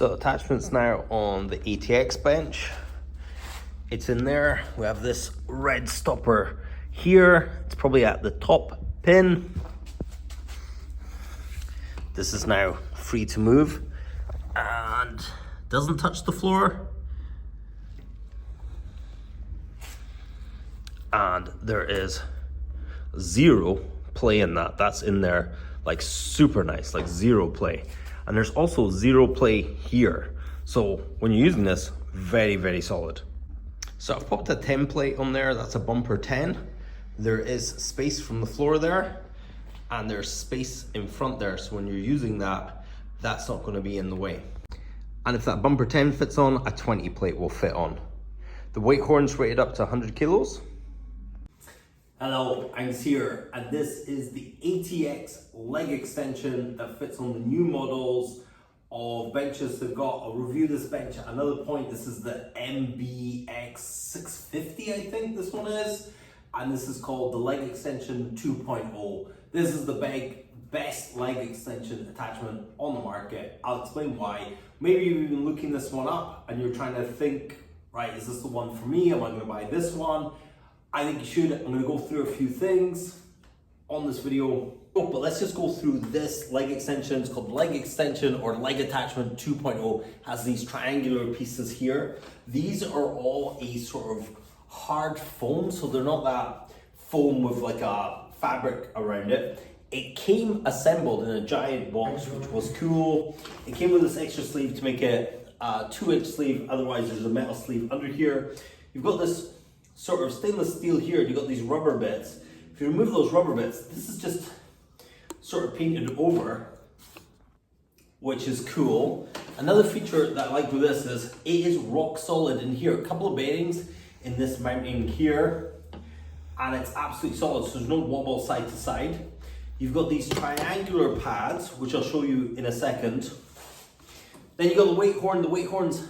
So attachments now on the ATX bench. It's in there. We have this red stopper here. It's probably at the top pin. This is now free to move and doesn't touch the floor. And there is zero play in that. That's in there, like super nice, like zero play. And there's also zero play here. So when you're using this, very, very solid. So I've popped a 10 plate on there. That's a bumper 10. There is space from the floor there, and there's space in front there. So when you're using that, that's not going to be in the way. And if that bumper 10 fits on, a 20 plate will fit on. The weight horn's rated up to 100 kilos. Hello, I'm here, and this is the ATX leg extension that fits on the new models of benches they've got. I'll review this bench at another point. This is the MBX 650, I think this one is, and this is called the leg extension 2.0. This is the best leg extension attachment on the market. I'll explain why. Maybe you've been looking this one up and you're trying to think, right, is this the one for me? Am I gonna buy this one? I think you should. I'm gonna go through a few things on this video. But let's just go through this leg extension. It's called leg extension or leg attachment 2.0. Has these triangular pieces here. These are all a sort of hard foam, so they're not that foam with like a fabric around it. It came assembled in a giant box, which was cool. It came with this extra sleeve to make it a 2-inch sleeve. Otherwise, there's a metal sleeve under here. You've got this sort of stainless steel here. You've got these rubber bits. If you remove those rubber bits, this is just sort of painted over, which is cool. Another feature that I like with this is it is rock solid in here. A couple of bearings in this mounting here, and it's absolutely solid, so there's no wobble side to side. You've got these triangular pads, which I'll show you in a second. Then you've got the weight horn. The weight horn's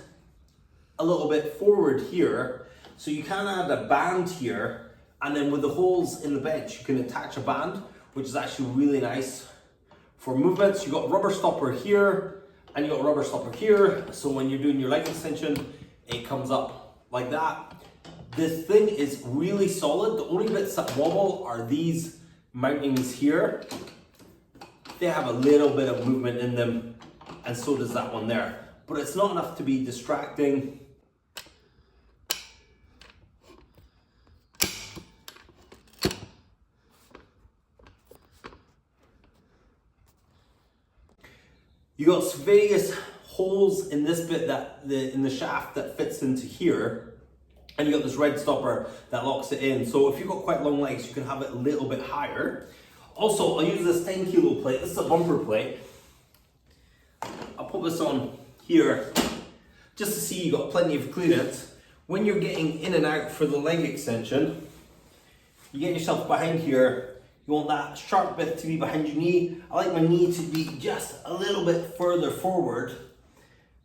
a little bit forward here, so you can add a band here, and then with the holes in the bench, you can attach a band, which is actually really nice for movements. You've got a rubber stopper here, and you've got a rubber stopper here, so when you're doing your leg extension, it comes up like that. This thing is really solid. The only bits that wobble are these mountings here. They have a little bit of movement in them, and so does that one there. But it's not enough to be distracting. You got various holes in this bit in the shaft that fits into here, and you got this red stopper that locks it in. So if you've got quite long legs, you can have it a little bit higher. Also, I'll use this 10 kilo plate. This is a bumper plate. I'll put this on here just to see you got plenty of clearance. When you're getting in and out for the leg extension, you get yourself behind here. You want that sharp bit to be behind your knee. I like my knee to be just a little bit further forward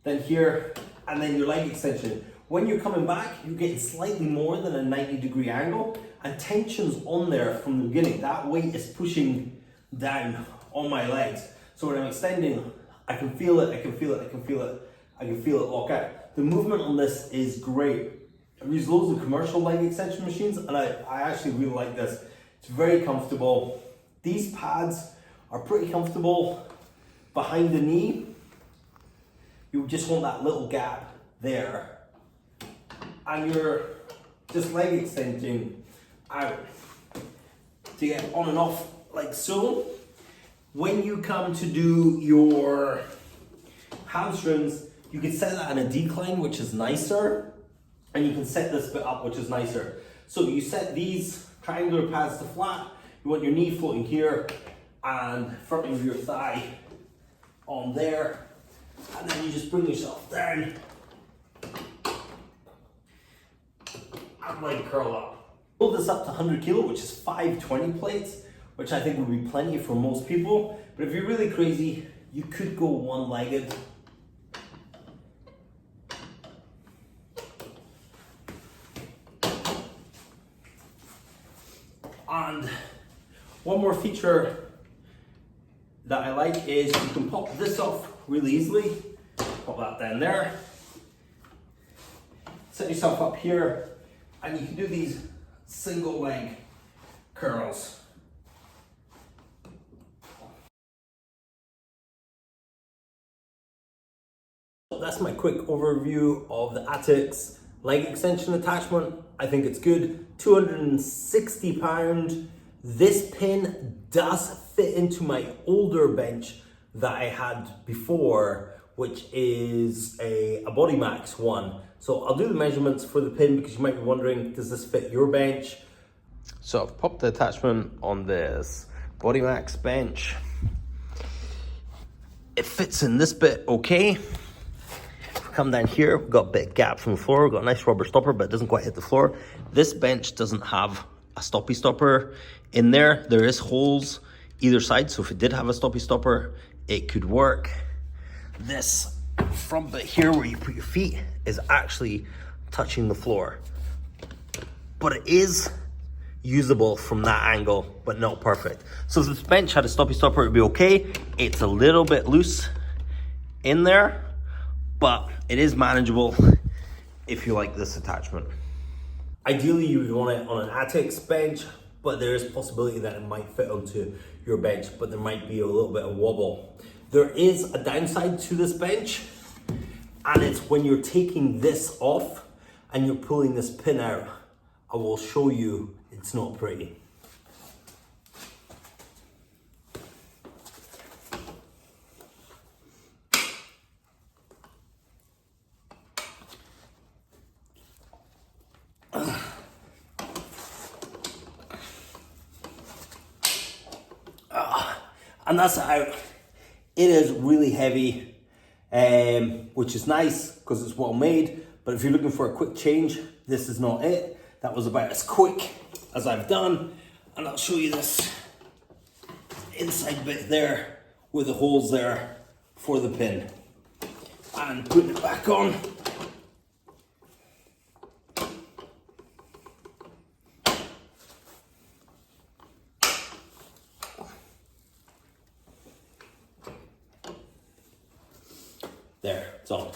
than here, and then your leg extension. When you're coming back, you're getting slightly more than a 90-degree angle, and tension's on there from the beginning. That weight is pushing down on my legs. So when I'm extending, I can feel it, I can feel it, I can feel it, I can feel it lock out. The movement on this is great. I've used loads of commercial leg extension machines, and I actually really like this. It's very comfortable. These pads are pretty comfortable behind the knee. You just want that little gap there. And you're just leg extending out to get on and off like so. When you come to do your hamstrings, you can set that in a decline, which is nicer. And you can set this bit up, which is nicer. So you set these triangular pads to flat. You want your knee floating here and front of your thigh on there, and then you just bring yourself down and leg curl up. Build this up to 100 kilo, which is 520 plates, which I think would be plenty for most people. But if you're really crazy, you could go one-legged. And one more feature that I like is you can pop this off really easily. Pop that down there. Set yourself up here, and you can do these single leg curls. That's my quick overview of the ATX leg extension attachment. I think it's good. £260. This pin does fit into my older bench that I had before, which is a BodyMax one. So I'll do the measurements for the pin because you might be wondering, does this fit your bench? So I've popped the attachment on this BodyMax bench. It fits in this bit okay. Come down here, we've got a bit of gap from the floor, we've got a nice rubber stopper, but it doesn't quite hit the floor. This bench doesn't have a stoppy stopper in there. There is holes either side, so if it did have a stoppy stopper, it could work. This front bit here where you put your feet is actually touching the floor. But it is usable from that angle, but not perfect. So if this bench had a stoppy stopper, it'd be okay. It's a little bit loose in there, but it is manageable if you like this attachment. Ideally, you would want it on an ATX bench, but there is a possibility that it might fit onto your bench, but there might be a little bit of wobble. There is a downside to this bench, and it's when you're taking this off and you're pulling this pin out. I will show you, it's not pretty. And that's out. It is really heavy, which is nice because it's well made, but if you're looking for a quick change, this is not it. That was about as quick as I've done, and I'll show you this inside bit there with the holes there for the pin. And putting it back on. There, it's on.